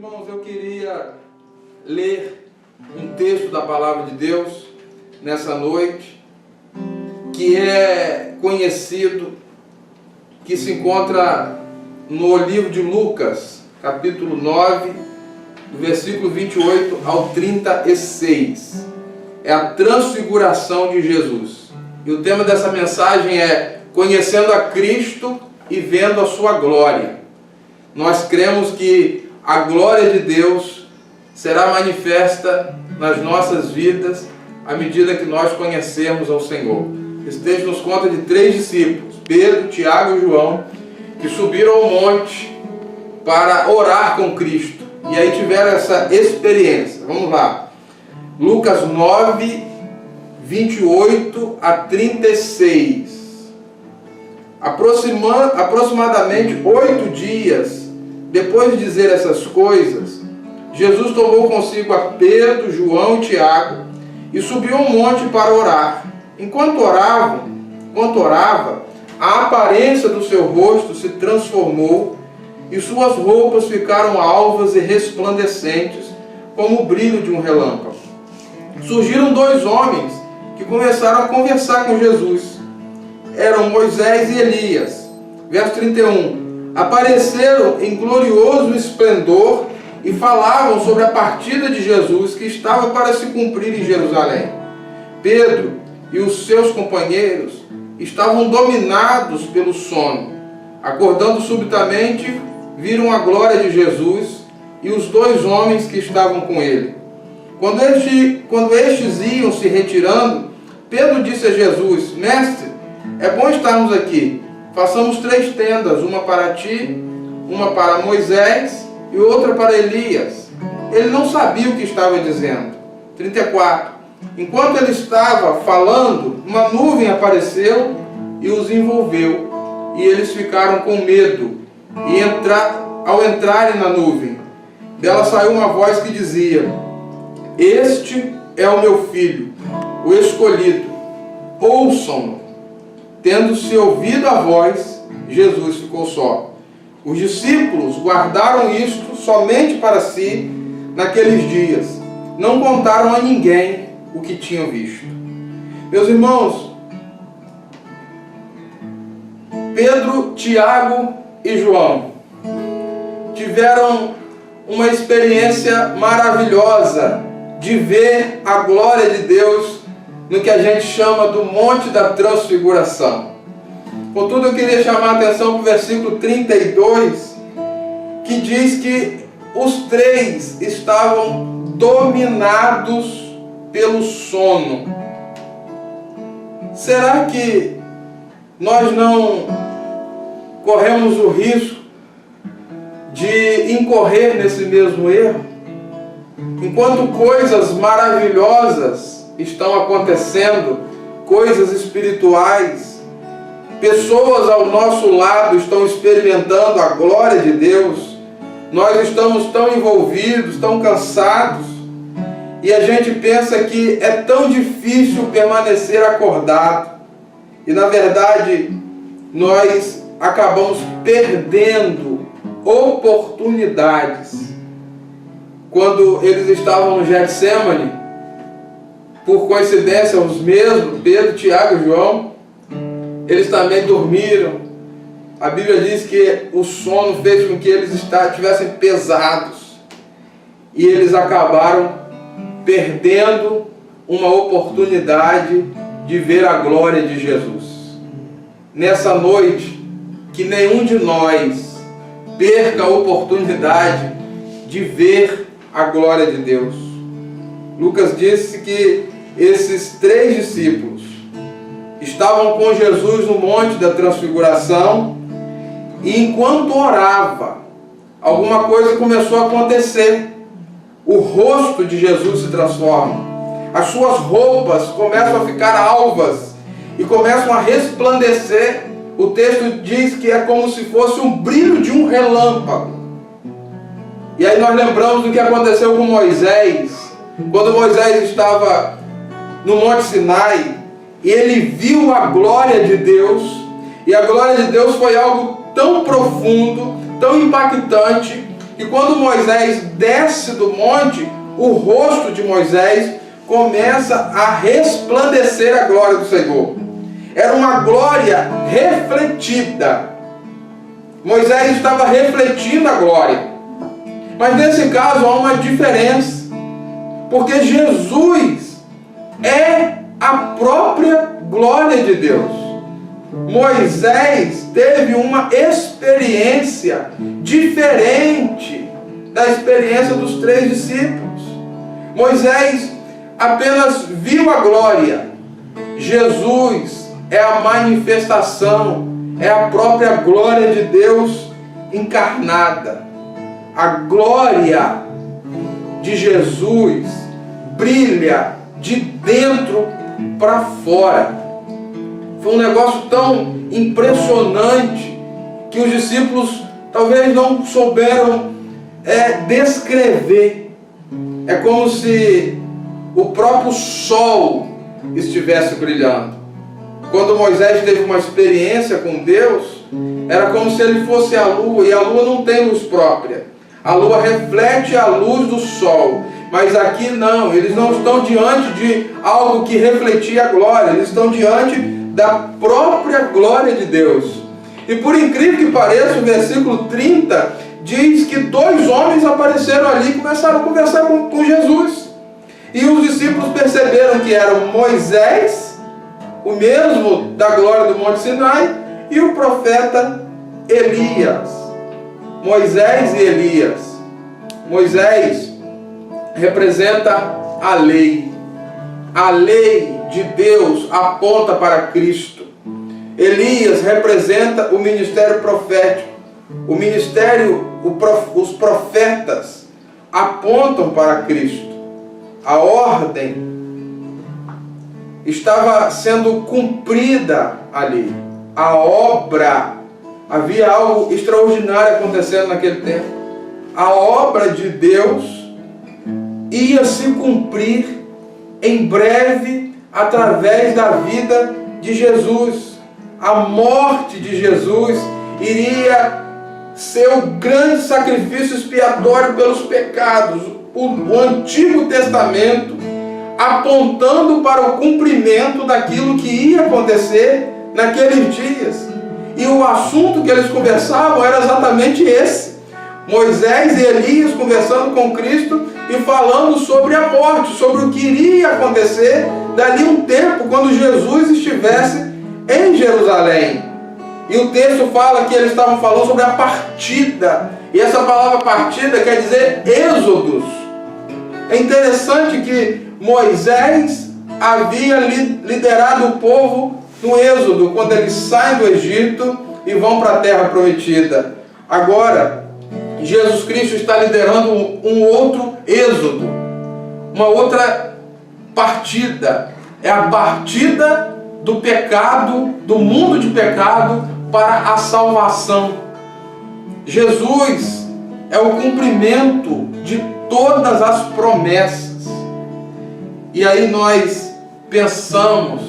Irmãos, eu queria ler um texto da Palavra de Deus nessa noite, que é conhecido, que se encontra no livro de Lucas, capítulo 9, do versículo 28 ao 36. É a transfiguração de Jesus. E o tema dessa mensagem é conhecendo a Cristo e vendo a sua glória. Nós cremos que a glória de Deus será manifesta nas nossas vidas à medida que nós conhecemos ao Senhor. Esse texto nos conta de 3 discípulos, Pedro, Tiago e João, que subiram ao monte para orar com Cristo. E aí tiveram essa experiência. Vamos lá. Lucas 9, 28 a 36. Aproximadamente 8 dias depois de dizer essas coisas, Jesus tomou consigo a Pedro, João e Tiago e subiu ao monte para orar. Enquanto orava, a aparência do seu rosto se transformou e suas roupas ficaram alvas e resplandecentes, como o brilho de um relâmpago. Surgiram 2 homens que começaram a conversar com Jesus. Eram Moisés e Elias. Verso 31. Apareceram em glorioso esplendor e falavam sobre a partida de Jesus que estava para se cumprir em Jerusalém. Pedro e os seus companheiros estavam dominados pelo sono. Acordando subitamente, viram a glória de Jesus e os 2 homens que estavam com ele. Quando estes iam se retirando, Pedro disse a Jesus: Mestre, é bom estarmos aqui. Façamos 3 tendas, uma para ti, uma para Moisés e outra para Elias. Ele não sabia o que estava dizendo. 34. Enquanto ele estava falando, uma nuvem apareceu e os envolveu. E eles ficaram com medo. E ao entrarem na nuvem, dela saiu uma voz que dizia: Este é o meu filho, o escolhido. Ouçam-no. Tendo-se ouvido a voz, Jesus ficou só. Os discípulos guardaram isto somente para si naqueles dias. Não contaram a ninguém o que tinham visto. Meus irmãos, Pedro, Tiago e João tiveram uma experiência maravilhosa de ver a glória de Deus no que a gente chama do Monte da Transfiguração. Contudo, eu queria chamar a atenção para o versículo 32, que diz que os 3 estavam dominados pelo sono. Será que nós não corremos o risco de incorrer nesse mesmo erro? Enquanto coisas maravilhosas estão acontecendo, coisas espirituais, pessoas ao nosso lado estão experimentando a glória de Deus, nós estamos tão envolvidos, tão cansados, e a gente pensa que é tão difícil permanecer acordado, e na verdade nós acabamos perdendo oportunidades. Quando eles estavam no Getsemane, por coincidência, os mesmos, Pedro, Tiago e João, eles também dormiram. A Bíblia diz que o sono fez com que eles estivessem pesados. E eles acabaram perdendo uma oportunidade de ver a glória de Jesus. Nessa noite, que nenhum de nós perca a oportunidade de ver a glória de Deus. Lucas disse que esses 3 discípulos estavam com Jesus no Monte da Transfiguração e enquanto orava, alguma coisa começou a acontecer. O rosto de Jesus se transforma, as suas roupas começam a ficar alvas e começam a resplandecer. O texto diz que é como se fosse um brilho de um relâmpago. E aí nós lembramos do que aconteceu com Moisés, quando Moisés estava no Monte Sinai, e ele viu a glória de Deus, e a glória de Deus foi algo tão profundo, tão impactante, que quando Moisés desce do monte, o rosto de Moisés começa a resplandecer a glória do Senhor. Era uma glória refletida. Moisés estava refletindo a glória. Mas nesse caso há uma diferença, porque Jesus é a própria glória de Deus. Moisés teve uma experiência diferente da experiência dos 3 discípulos. Moisés apenas viu a glória. Jesus é a manifestação, é a própria glória de Deus encarnada. A glória de Jesus brilha de dentro para fora. Foi um negócio tão impressionante que os discípulos talvez não souberam descrever. É como se o próprio sol estivesse brilhando. Quando Moisés teve uma experiência com Deus, era como se ele fosse a lua, e a lua não tem luz própria. A lua reflete a luz do sol. Mas aqui não, eles não estão diante de algo que refletia a glória, eles estão diante da própria glória de Deus. E por incrível que pareça, o versículo 30 diz que 2 homens apareceram ali e começaram a conversar com Jesus. E os discípulos perceberam que eram Moisés, o mesmo da glória do Monte Sinai, e o profeta Elias. Moisés e Elias. Moisés representa a lei. A lei de Deus aponta para Cristo. Elias representa o ministério profético. O ministério, os profetas apontam para Cristo. A ordem estava sendo cumprida ali. A obra, havia algo extraordinário acontecendo naquele tempo. A obra de Deus ia se cumprir em breve através da vida de Jesus. A morte de Jesus iria ser o grande sacrifício expiatório pelos pecados. O Antigo Testamento apontando para o cumprimento daquilo que ia acontecer naqueles dias. E o assunto que eles conversavam era exatamente esse. Moisés e Elias conversando com Cristo e falando sobre a morte, sobre o que iria acontecer dali um tempo, quando Jesus estivesse em Jerusalém. E o texto fala que eles estavam falando sobre a partida. E essa palavra partida quer dizer êxodos. É interessante que Moisés havia liderado o povo no êxodo, quando eles saem do Egito e vão para a terra prometida. Agora, Jesus Cristo está liderando um outro êxodo, uma outra partida. É a partida do pecado, do mundo de pecado, para a salvação. Jesus é o cumprimento de todas as promessas. E aí nós pensamos,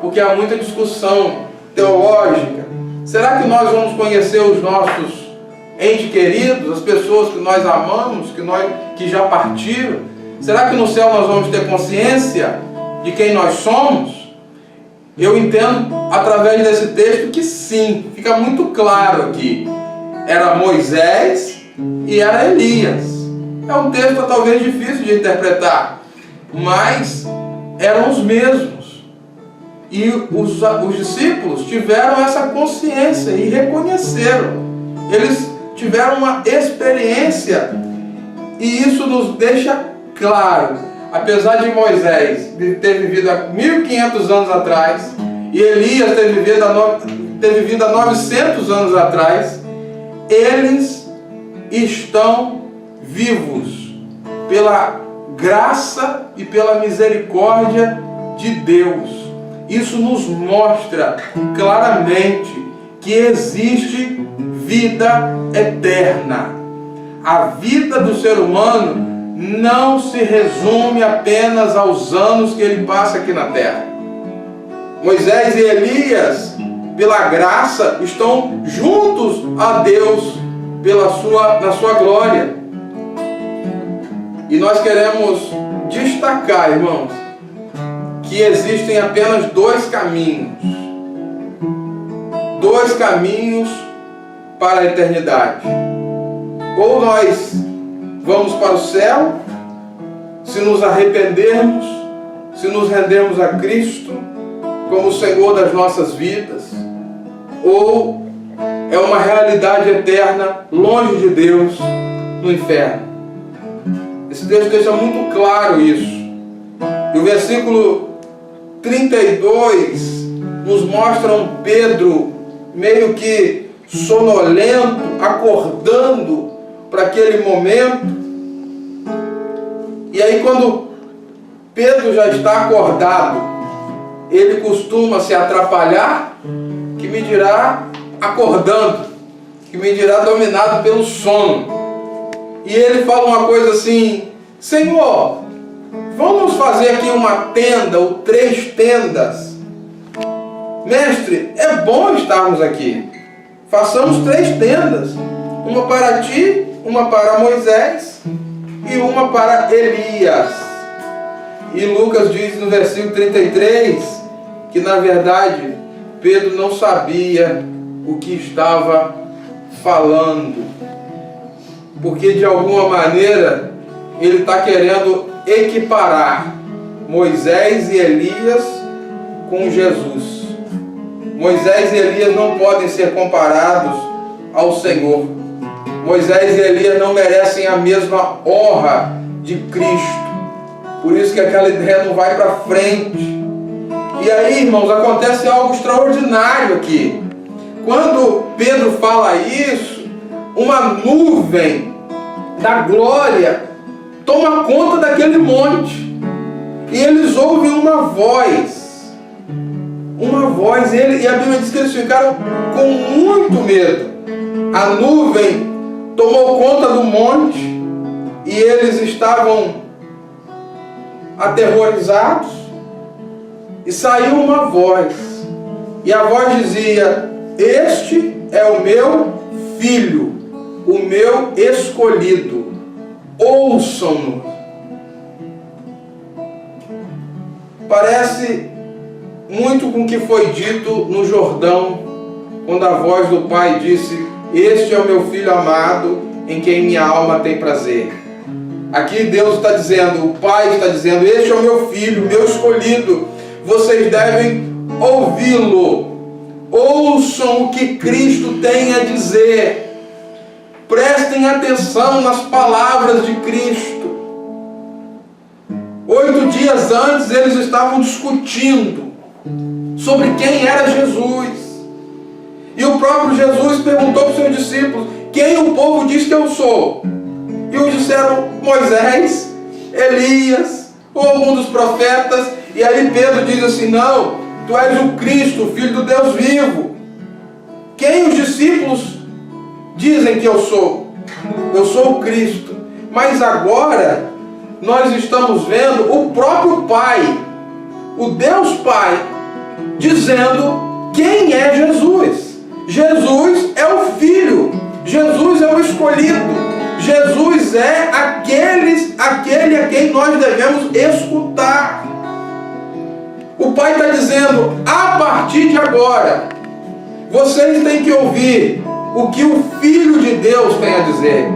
porque há muita discussão teológica, será que nós vamos conhecer os nossos entes queridos, as pessoas que nós amamos, que já partiram? Será que no céu nós vamos ter consciência de quem nós somos? Eu entendo através desse texto que sim, fica muito claro aqui. Era Moisés e era Elias. É um texto talvez difícil de interpretar, mas eram os mesmos. E os discípulos tiveram essa consciência e reconheceram. Eles tiveram uma experiência, e isso nos deixa claro. Apesar de Moisés ter vivido há 1500 anos atrás, e Elias ter vivido há 900 anos atrás, eles estão vivos pela graça e pela misericórdia de Deus. Isso nos mostra claramente que existe vida eterna. A vida do ser humano não se resume apenas aos anos que ele passa aqui na terra. Moisés e Elias, pela graça, estão juntos a Deus na sua glória. E nós queremos destacar, irmãos, que existem apenas dois caminhos. Dois caminhos para a eternidade. Ou nós vamos para o céu, se nos arrependermos, se nos rendermos a Cristo como o Senhor das nossas vidas, ou é uma realidade eterna longe de Deus no inferno. Esse texto deixa muito claro isso. E o versículo 32 nos mostra um Pedro meio que sonolento, acordando para aquele momento. E aí, quando Pedro já está acordado, ele costuma se atrapalhar, que me dirá acordando, que me dirá dominado pelo sono. E ele fala uma coisa assim: Senhor, vamos fazer aqui uma tenda ou 3 tendas. Mestre, é bom estarmos aqui. Façamos 3 tendas. Uma para ti, uma para Moisés e uma para Elias. E Lucas diz no versículo 33 que na verdade Pedro não sabia o que estava falando, porque de alguma maneira ele está querendo equiparar Moisés e Elias com Jesus. Moisés e Elias não podem ser comparados ao Senhor. Moisés e Elias não merecem a mesma honra de Cristo. Por isso que aquela ideia não vai para frente. E aí, irmãos, acontece algo extraordinário aqui. Quando Pedro fala isso, uma nuvem da glória toma conta daquele monte. E eles ouvem uma voz. E a Bíblia diz que eles ficaram com muito medo. A nuvem tomou conta do monte e eles estavam aterrorizados. E saiu uma voz. E a voz dizia: este é o meu filho, o meu escolhido. Ouçam-no. Parece muito com o que foi dito no Jordão, quando a voz do Pai disse: este é o meu filho amado, em quem minha alma tem prazer. Aqui Deus está dizendo, o Pai está dizendo: este é o meu filho, meu escolhido. Vocês devem ouvi-lo. Ouçam o que Cristo tem a dizer. Prestem atenção nas palavras de Cristo. 8 dias antes eles estavam discutindo sobre quem era Jesus. E o próprio Jesus perguntou para os seus discípulos: quem o povo diz que eu sou? E os disseram: Moisés, Elias ou algum dos profetas. E aí Pedro diz assim: não, tu és o Cristo, o Filho do Deus vivo. Quem os discípulos dizem que eu sou? Eu sou o Cristo. Mas agora nós estamos vendo o próprio Pai, o Deus Pai, dizendo quem é Jesus. Jesus é o Filho, Jesus é o escolhido, Jesus é aquele a quem nós devemos escutar. O Pai está dizendo: a partir de agora, vocês têm que ouvir o que o Filho de Deus tem a dizer.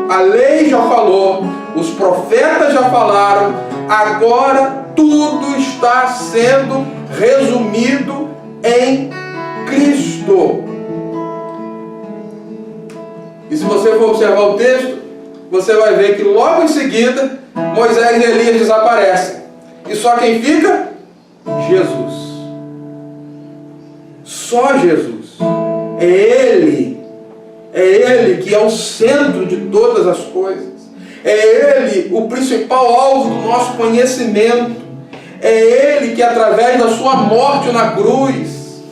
A lei já falou, os profetas já falaram, agora tudo está sendo resumido em Cristo. E se você for observar o texto, você vai ver que logo em seguida Moisés e Elias desaparecem. E só quem fica? Jesus. Só Jesus. É Ele que é o centro de todas as coisas. É Ele o principal alvo do nosso conhecimento. É Ele que, através da sua morte na cruz,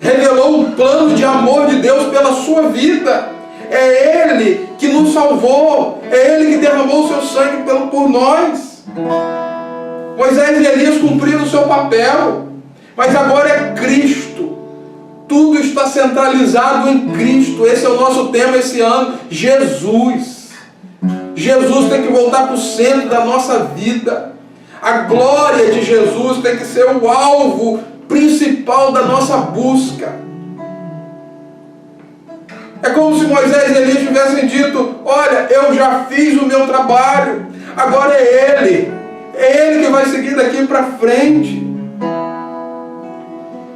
revelou um plano de amor de Deus pela sua vida. É Ele que nos salvou. É Ele que derramou o seu sangue por nós. Moisés e Elias cumpriram o seu papel, mas agora é Cristo. Tudo está centralizado em Cristo. Esse é o nosso tema esse ano: Jesus. Jesus tem que voltar para o centro da nossa vida. A glória de Jesus tem que ser o alvo principal da nossa busca. É como se Moisés e Elias tivessem dito: olha, eu já fiz o meu trabalho, agora é Ele que vai seguir daqui para frente.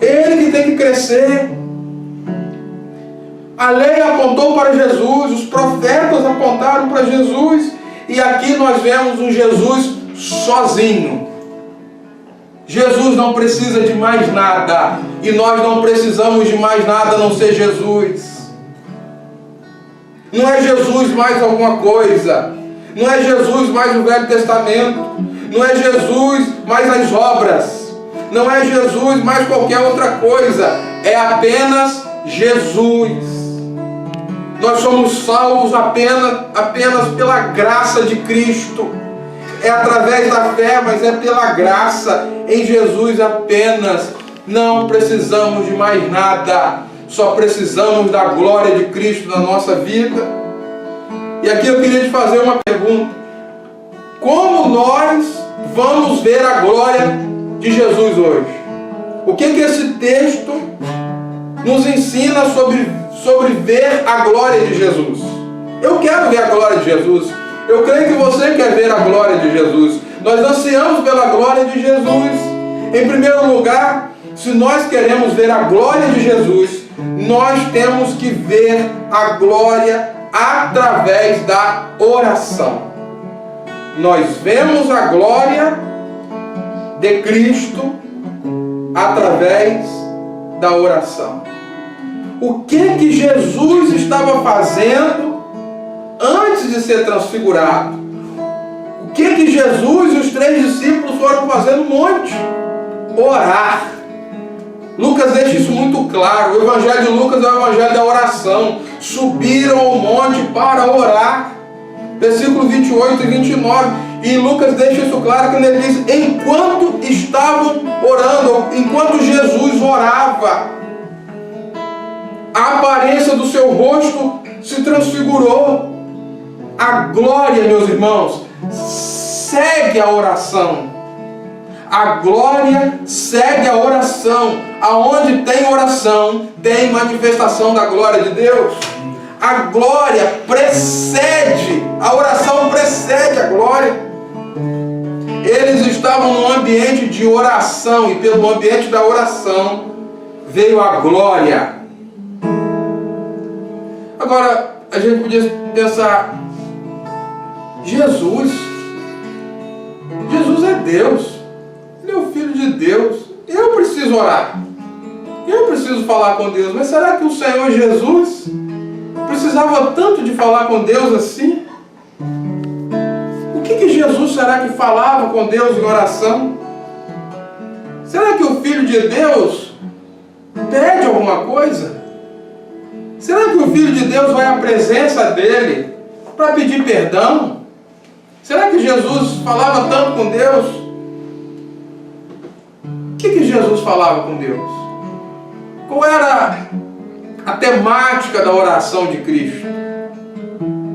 Ele que tem que crescer. A lei apontou para Jesus, os profetas apontaram para Jesus, e aqui nós vemos um Jesus sozinho. Jesus não precisa de mais nada, e nós não precisamos de mais nada a não ser Jesus. Não é Jesus mais alguma coisa, não é Jesus mais o Velho Testamento, não é Jesus mais as obras, não é Jesus mais qualquer outra coisa, é apenas Jesus. Nós somos salvos apenas pela graça de Cristo. É através da fé, mas é pela graça em Jesus apenas. Não precisamos de mais nada. Só precisamos da glória de Cristo na nossa vida. E aqui eu queria te fazer uma pergunta. Como nós vamos ver a glória de Jesus hoje? O que esse texto nos ensina sobre ver a glória de Jesus? Eu quero ver a glória de Jesus. Eu creio que você quer ver a glória de Jesus. Nós ansiamos pela glória de Jesus. Em primeiro lugar, se nós queremos ver a glória de Jesus, nós temos que ver a glória através da oração. Nós vemos a glória de Cristo através da oração. O que Jesus estava fazendo antes de ser transfigurado? O que Jesus e os 3 discípulos foram fazer no monte? Orar. Lucas deixa isso muito claro. O Evangelho de Lucas é o Evangelho da oração. Subiram ao monte para orar. Versículo 28 e 29. E Lucas deixa isso claro quando ele diz: enquanto estavam orando, enquanto Jesus orava, a aparência do seu rosto se transfigurou. A glória, meus irmãos, segue a oração. A glória segue a oração. Aonde tem oração, tem manifestação da glória de Deus. A glória precede, a oração precede a glória. Eles estavam num ambiente de oração, e pelo ambiente da oração veio a glória. Agora, a gente podia pensar: Jesus é Deus, Ele é o Filho de Deus, eu preciso orar, eu preciso falar com Deus, mas será que o Senhor Jesus precisava tanto de falar com Deus assim? O que Jesus será que falava com Deus em oração? Será que o Filho de Deus pede alguma coisa? Será que o Filho de Deus vai à presença dele para pedir perdão? Será que Jesus falava tanto com Deus? O que Jesus falava com Deus? Qual era a temática da oração de Cristo?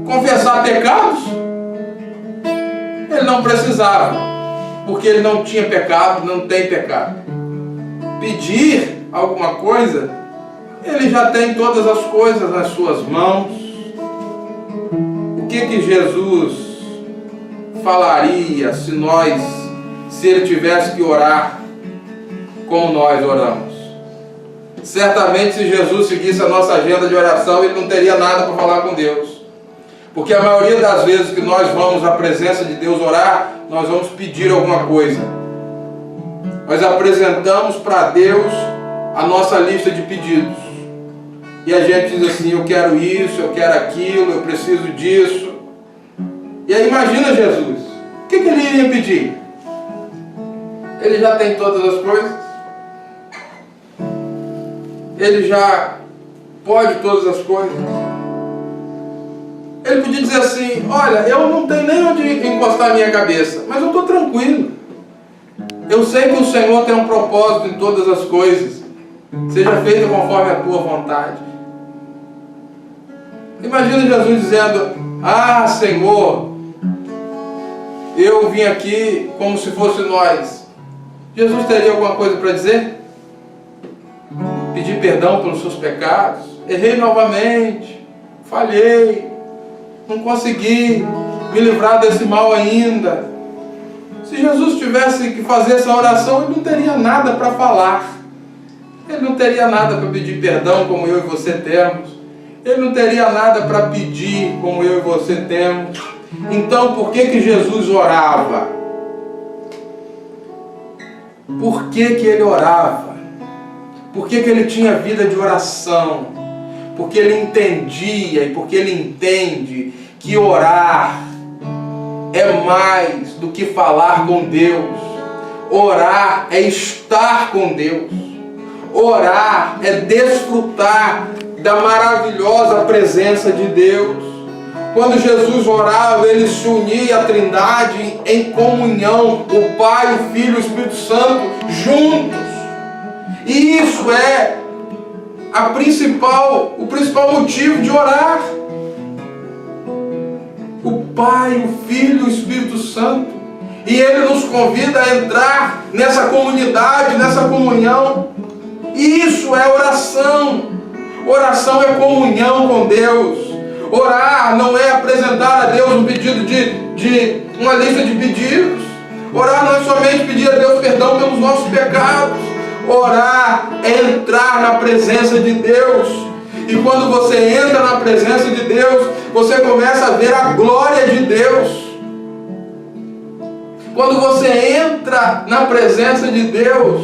Confessar pecados? Ele não precisava, porque ele não tinha pecado, não tem pecado. Pedir alguma coisa, ele já tem todas as coisas nas suas mãos. O que Jesus falaria se ele tivesse que orar como nós oramos? Certamente, se Jesus seguisse a nossa agenda de oração, ele não teria nada para falar com Deus. Porque a maioria das vezes que nós vamos à presença de Deus orar, nós vamos pedir alguma coisa. Nós apresentamos para Deus a nossa lista de pedidos. E a gente diz assim: eu quero isso, eu quero aquilo, eu preciso disso. E aí imagina Jesus, o que ele iria pedir? Ele já tem todas as coisas? Ele já pode todas as coisas? Ele podia dizer assim: olha, eu não tenho nem onde encostar a minha cabeça, mas eu estou tranquilo. Eu sei que o Senhor tem um propósito em todas as coisas. Seja feita conforme a tua vontade. Imagina Jesus dizendo: ah, Senhor, eu vim aqui como se fosse nós, Jesus teria alguma coisa para dizer? Pedir perdão pelos seus pecados? Errei novamente, falhei, não consegui me livrar desse mal ainda. Se Jesus tivesse que fazer essa oração, ele não teria nada para falar. Ele não teria nada para pedir perdão como eu e você temos. Ele não teria nada para pedir como eu e você temos. Então, por que Jesus orava? Por que ele orava? Por que ele tinha vida de oração? Porque ele entendia e porque ele entende que orar é mais do que falar com Deus. Orar é estar com Deus. Orar é desfrutar da maravilhosa presença de Deus. Quando Jesus orava, ele se unia à Trindade em comunhão, o Pai, o Filho e o Espírito Santo juntos. E isso é o principal motivo de orar. O Pai, o Filho e o Espírito Santo. E ele nos convida a entrar nessa comunidade, nessa comunhão. E isso é oração. Oração é comunhão com Deus. Orar não é apresentar a Deus um pedido de uma lista de pedidos. Orar não é somente pedir a Deus perdão pelos nossos pecados. Orar é entrar na presença de Deus. E quando você entra na presença de Deus, você começa a ver a glória de Deus. Quando você entra na presença de Deus,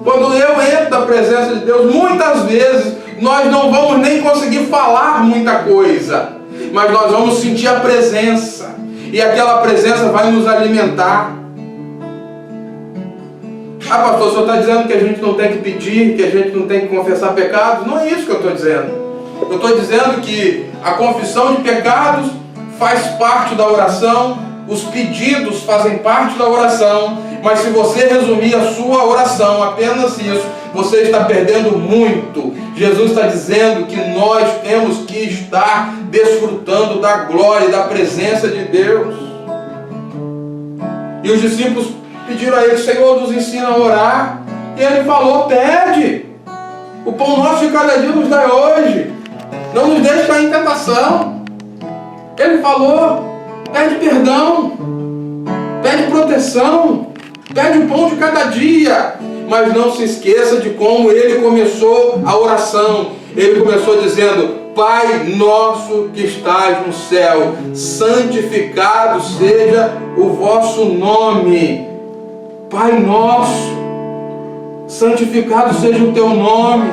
quando eu entro na presença de Deus, muitas vezes nós não vamos nem conseguir falar muita coisa, mas nós vamos sentir a presença, e aquela presença vai nos alimentar. Ah, pastor, o senhor está dizendo que a gente não tem que pedir, que a gente não tem que confessar pecados? Não é isso que eu estou dizendo. Eu estou dizendo que a confissão de pecados faz parte da oração, os pedidos fazem parte da oração, mas se você resumir a sua oração apenas isso, você está perdendo muito. Jesus está dizendo que nós temos que estar desfrutando da glória e da presença de Deus. E os discípulos pediram a ele: Senhor, nos ensina a orar. E ele falou: pede. O pão nosso de cada dia nos dá hoje. Não nos deixe cair em tentação. Ele falou: pede perdão, pede proteção, pede o pão de cada dia. Mas não se esqueça de como ele começou a oração. Ele começou dizendo: Pai nosso que estás no céu, santificado seja o vosso nome. Pai nosso, santificado seja o teu nome.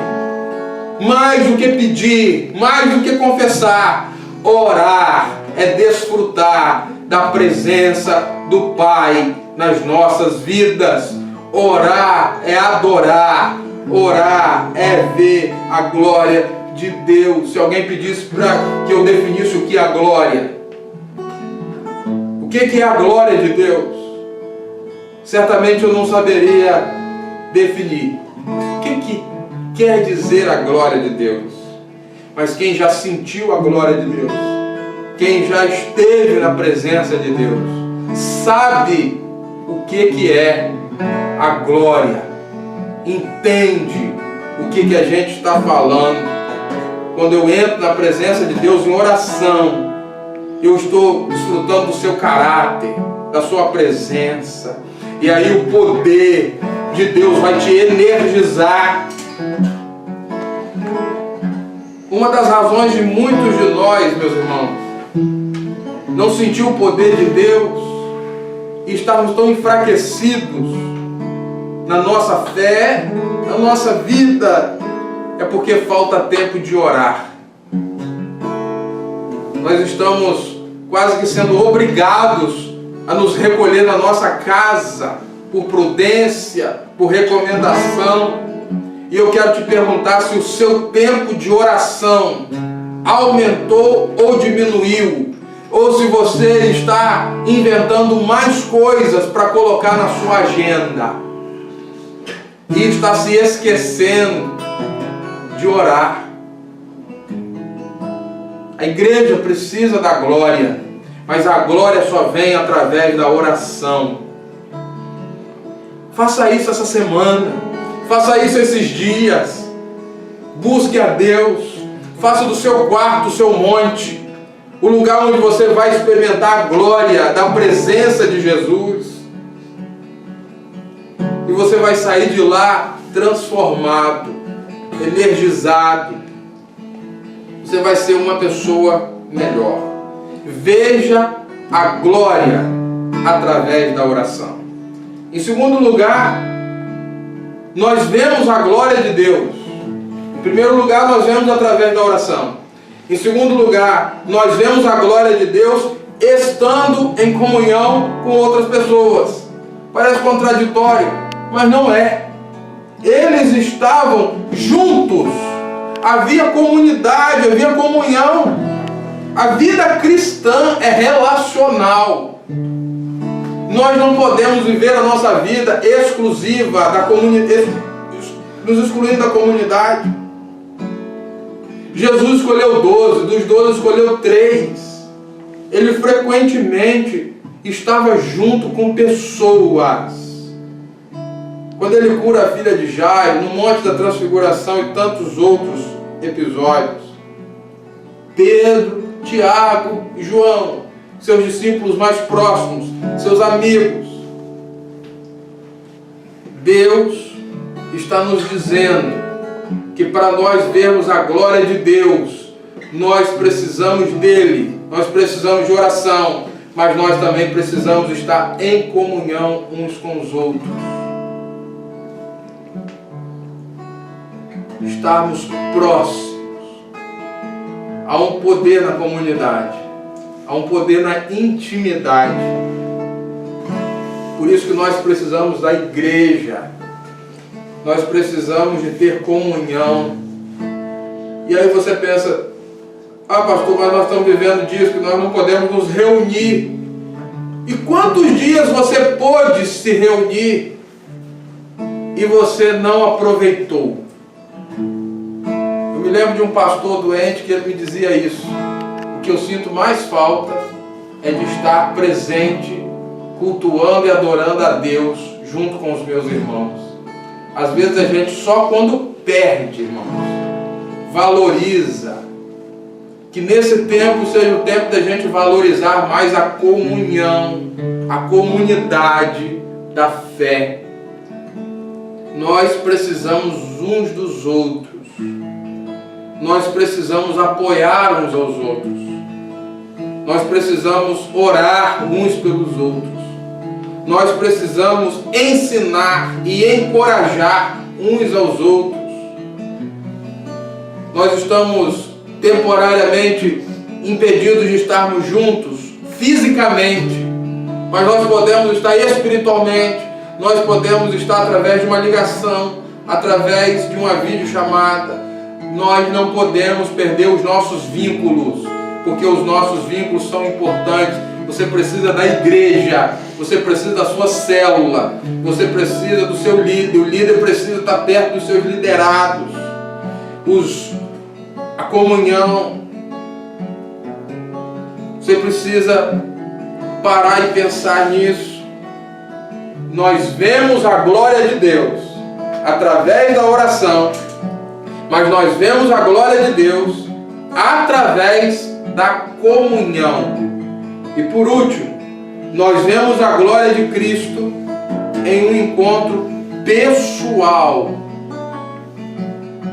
Mais do que pedir, mais do que confessar, orar é desfrutar da presença do Pai nas nossas vidas. Orar é adorar, orar é ver a glória de Deus. Se alguém pedisse para que eu definisse o que é a glória, o que é a glória de Deus, certamente eu não saberia definir. O que quer dizer a glória de Deus? Mas quem já sentiu a glória de Deus, quem já esteve na presença de Deus, sabe o que é a glória, entende o que a gente está falando. Quando eu entro na presença de Deus em oração, eu estou desfrutando do seu caráter, da sua presença, e aí o poder de Deus vai te energizar. Uma das razões de muitos de nós, meus irmãos, não sentir o poder de Deus e estarmos tão enfraquecidos na nossa fé, na nossa vida, é porque falta tempo de orar. Nós estamos quase que sendo obrigados a nos recolher na nossa casa, por prudência, por recomendação. E eu quero te perguntar se o seu tempo de oração aumentou ou diminuiu, ou se você está inventando mais coisas para colocar na sua agenda e está se esquecendo de orar. A igreja precisa da glória, mas a glória só vem através da oração. Faça isso essa semana, faça isso esses dias. Busque a Deus, faça do seu quarto o seu monte, o lugar onde você vai experimentar a glória da presença de Jesus. E você vai sair de lá transformado, energizado. Você vai ser uma pessoa melhor. Veja a glória através da oração. Em segundo lugar, nós vemos a glória de Deus. Em primeiro lugar, nós vemos através da oração. Em segundo lugar, nós vemos a glória de Deus estando em comunhão com outras pessoas. Parece contraditório, mas não é. Eles estavam juntos. Havia comunidade, havia comunhão. A vida cristã é relacional. Nós não podemos viver a nossa vida exclusiva da comunidade, nos excluindo da comunidade. Jesus escolheu 12, dos 12 escolheu 3. Ele frequentemente estava junto com pessoas. Quando ele cura a filha de Jairo, no Monte da Transfiguração e tantos outros episódios, Pedro, Tiago e João, seus discípulos mais próximos, seus amigos. Deus está nos dizendo que para nós vermos a glória de Deus, nós precisamos dele, nós precisamos de oração, mas nós também precisamos estar em comunhão uns com os outros. Estarmos próximos. Há um poder na comunidade, há um poder na intimidade. Por isso que nós precisamos da igreja. Nós precisamos de ter comunhão. E aí você pensa, pastor, mas nós estamos vivendo dias que nós não podemos nos reunir. E quantos dias você pôde se reunir e você não aproveitou? Eu me lembro de um pastor doente que ele me dizia isso. O que eu sinto mais falta é de estar presente, cultuando e adorando a Deus junto com os meus irmãos. Às vezes a gente só quando perde, irmãos, valoriza. Que nesse tempo seja o tempo da gente valorizar mais a comunhão, a comunidade da fé. Nós precisamos uns dos outros. Nós precisamos apoiar uns aos outros. Nós precisamos orar uns pelos outros. Nós precisamos ensinar e encorajar uns aos outros. Nós estamos temporariamente impedidos de estarmos juntos fisicamente, mas nós podemos estar espiritualmente, nós podemos estar através de uma ligação, através de uma videochamada. Nós não podemos perder os nossos vínculos, porque os nossos vínculos são importantes. Você precisa da igreja, você precisa da sua célula, você precisa do seu líder, o líder precisa estar perto dos seus liderados, a comunhão. Você precisa parar e pensar nisso. Nós vemos a glória de Deus através da oração, mas nós vemos a glória de Deus através da comunhão. E por último, nós vemos a glória de Cristo em um encontro pessoal.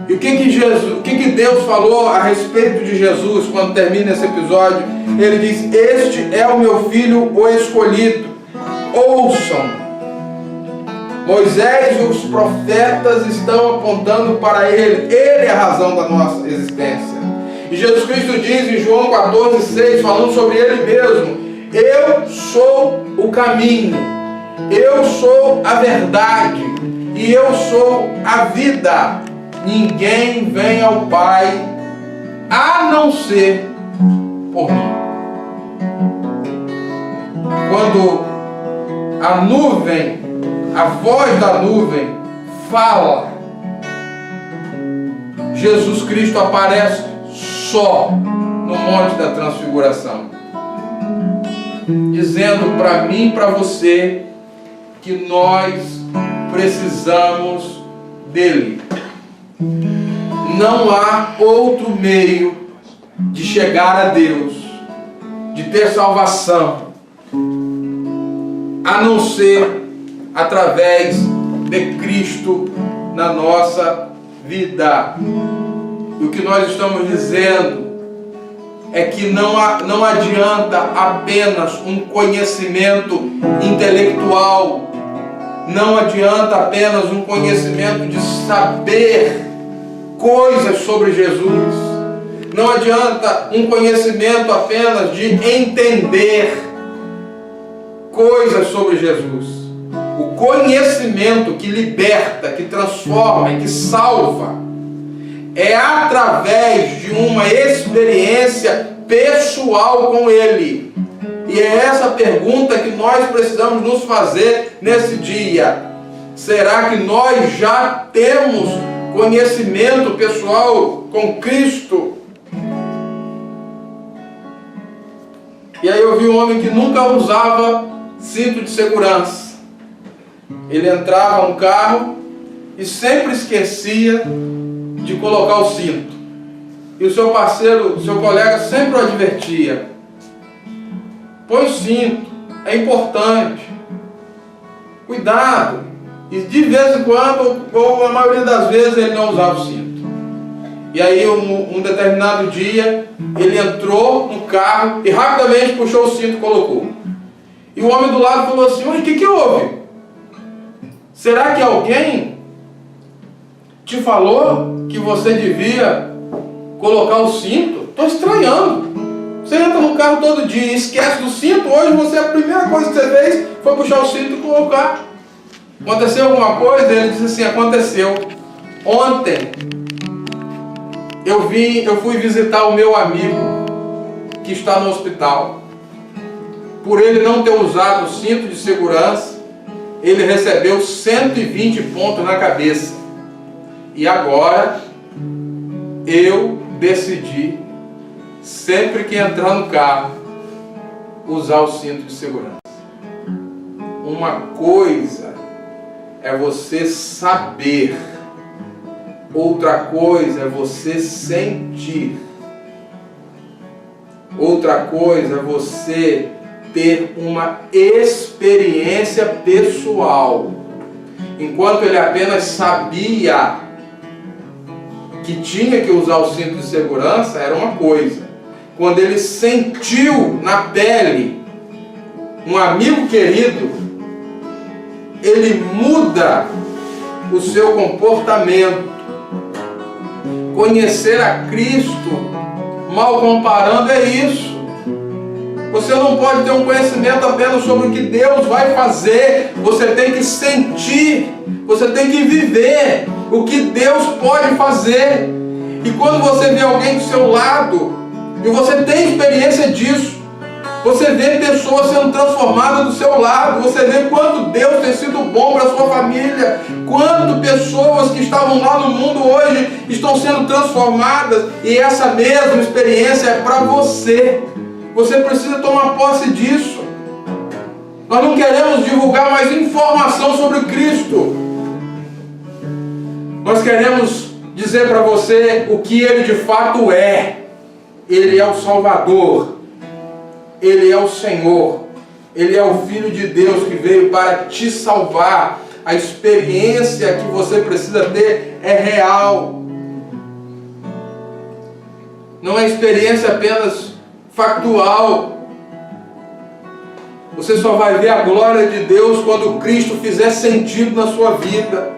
E o que Deus falou a respeito de Jesus quando termina esse episódio? Ele diz: este é o meu filho, o escolhido. Ouçam. Moisés e os profetas estão apontando para ele. Ele é a razão da nossa existência. E Jesus Cristo diz em João 14,6, falando sobre ele mesmo: eu sou o caminho, eu sou a verdade e eu sou a vida. Ninguém vem ao Pai a não ser por mim. Quando a nuvem, a voz da nuvem fala, Jesus Cristo aparece só no Monte da Transfiguração. dizendo para mim e para você que nós precisamos dele. Não há outro meio de chegar a Deus, de ter salvação, a não ser através de Cristo na nossa vida. E o que nós estamos dizendo é que não adianta apenas um conhecimento intelectual, não adianta apenas um conhecimento de saber coisas sobre Jesus, não adianta um conhecimento apenas de entender coisas sobre Jesus. O conhecimento que liberta, que transforma e que salva é através de uma experiência pessoal com Ele. E é essa pergunta que nós precisamos nos fazer nesse dia. Será que nós já temos conhecimento pessoal com Cristo? E aí eu vi um homem que nunca usava cinto de segurança. Ele entrava no carro e sempre esquecia de colocar o cinto. E o seu parceiro, o seu colega sempre o advertia: põe o cinto, é importante, cuidado. E de vez em quando, ou a maioria das vezes, ele não usava o cinto. E aí um determinado dia ele entrou no carro e rapidamente puxou o cinto e colocou. E o homem do lado falou assim: o que houve? Será que alguém te falou que você devia colocar o cinto? Estou estranhando. Você entra no carro todo dia e esquece do cinto. Hoje a primeira coisa que você fez foi puxar o cinto e colocar. Aconteceu alguma coisa? Ele disse assim: aconteceu. Ontem eu fui visitar o meu amigo que está no hospital. Por ele não ter usado o cinto de segurança, ele recebeu 120 pontos na cabeça. E agora eu decidi, sempre que entrar no carro, usar o cinto de segurança. Uma coisa é você saber, outra coisa é você sentir, outra coisa é você ter uma experiência pessoal. Enquanto ele apenas sabia que tinha que usar o cinto de segurança, era uma coisa. Quando ele sentiu na pele um amigo querido, ele muda o seu comportamento. Conhecer a Cristo, mal comparando, é isso. Você não pode ter um conhecimento apenas sobre o que Deus vai fazer. Você tem que sentir, você tem que viver o que Deus pode fazer. E quando você vê alguém do seu lado, e você tem experiência disso, você vê pessoas sendo transformadas do seu lado, você vê quanto Deus tem sido bom para a sua família, quanto pessoas que estavam lá no mundo hoje estão sendo transformadas, e essa mesma experiência é para você. Você precisa tomar posse disso. Nós não queremos divulgar mais informação sobre Cristo. Nós queremos dizer para você o que Ele de fato é. Ele é o Salvador. Ele é o Senhor. Ele é o Filho de Deus que veio para te salvar. A experiência que você precisa ter é real. Não é experiência apenas factual. Você só vai ver a glória de Deus quando Cristo fizer sentido na sua vida.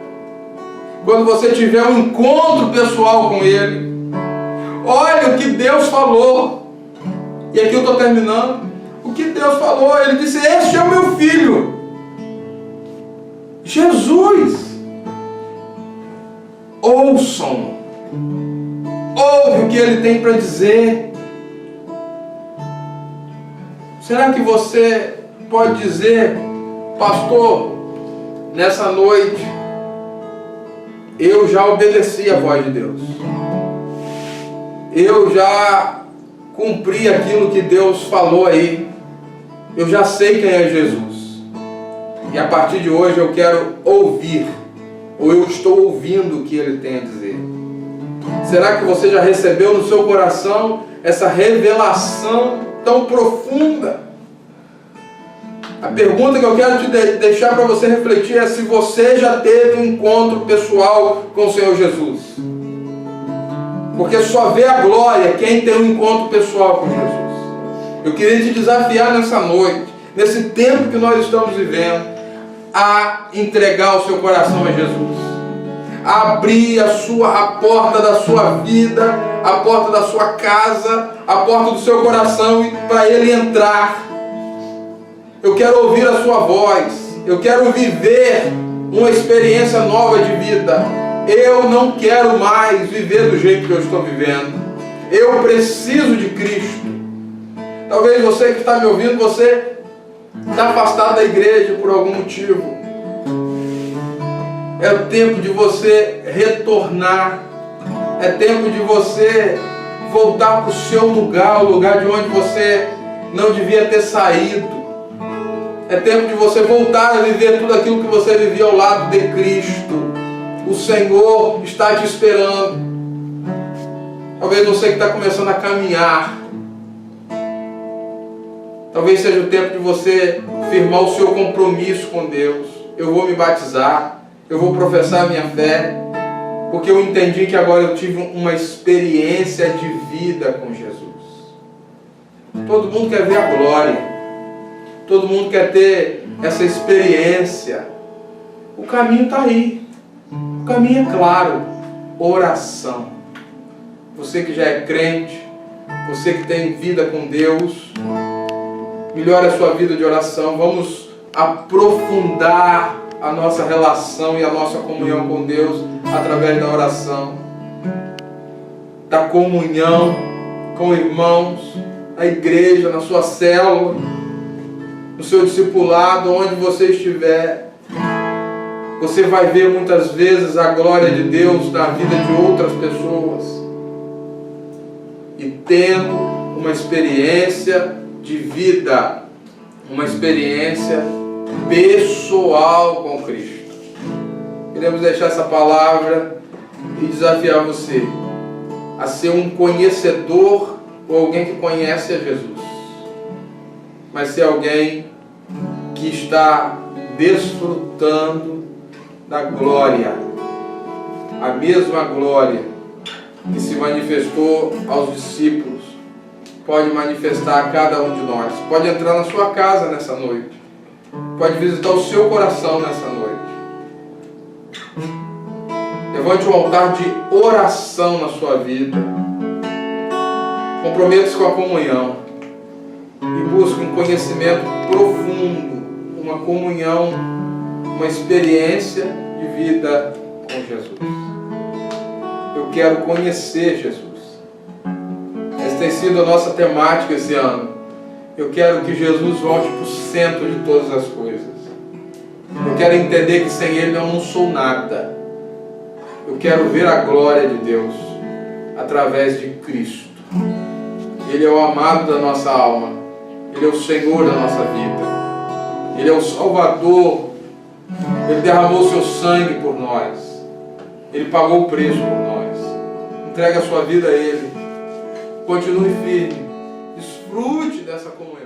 Quando você tiver um encontro pessoal com Ele. Olha o que Deus falou. E aqui eu estou terminando. O que Deus falou? Ele disse: este é o meu filho, Jesus. Ouçam. Ouve o que Ele tem para dizer. Será que você pode dizer: pastor, nessa noite eu já obedeci a voz de Deus, eu já cumpri aquilo que Deus falou aí, Eu já sei quem é Jesus. E a partir de hoje eu quero ouvir, ou eu estou ouvindo o que Ele tem a dizer. Será que você já recebeu no seu coração essa revelação tão profunda? A pergunta que eu quero te deixar para você refletir é se você já teve um encontro pessoal com o Senhor Jesus. Porque só vê a glória quem tem um encontro pessoal com Jesus. Eu queria te desafiar nessa noite, nesse tempo que nós estamos vivendo, a entregar o seu coração a Jesus. A abrir a porta da sua vida, a porta da sua casa, a porta do seu coração para Ele entrar. Eu quero ouvir a sua voz. Eu quero viver uma experiência nova de vida. Eu não quero mais viver do jeito que eu estou vivendo. Eu preciso de Cristo. Talvez você que está me ouvindo, você está afastado da igreja por algum motivo. É o tempo de você retornar. É tempo de você voltar para o seu lugar, o lugar de onde você não devia ter saído. É tempo de você voltar a viver tudo aquilo que você vivia ao lado de Cristo. O Senhor está te esperando. Talvez você que está começando a caminhar. Talvez seja o tempo de você firmar o seu compromisso com Deus. Eu vou me batizar. Eu vou professar a minha fé. Porque eu entendi que agora eu tive uma experiência de vida com Jesus. Todo mundo quer ver a glória. Todo mundo quer ter essa experiência. O caminho está aí. O caminho é claro. Oração. Você que já é crente, você que tem vida com Deus, melhore a sua vida de oração. Vamos aprofundar a nossa relação e a nossa comunhão com Deus através da oração. Da comunhão com irmãos, na igreja, na sua célula, no seu discipulado, onde você estiver. Você vai ver muitas vezes a glória de Deus na vida de outras pessoas. E tendo uma experiência de vida, uma experiência pessoal com Cristo. Queremos deixar essa palavra e desafiar você a ser um conhecedor ou alguém que conhece a Jesus, mas ser alguém que está desfrutando da glória, a mesma glória que se manifestou aos discípulos, pode manifestar a cada um de nós. Pode entrar na sua casa nessa noite, pode visitar o seu coração nessa noite. Levante um altar de oração na sua vida. Comprometa-se com a comunhão e busque um conhecimento profundo, uma comunhão, uma experiência de vida com Jesus. Eu quero conhecer Jesus. Essa tem sido a nossa temática esse ano. Eu quero que Jesus volte para o centro de todas as coisas. Eu quero entender que sem Ele eu não sou nada. Eu quero ver a glória de Deus através de Cristo. Ele é o amado da nossa alma. Ele é o Senhor da nossa vida. Ele é o Salvador. Ele derramou o seu sangue por nós. Ele pagou o preço por nós. Entregue a sua vida a Ele. Continue firme. Desfrute dessa comunhão.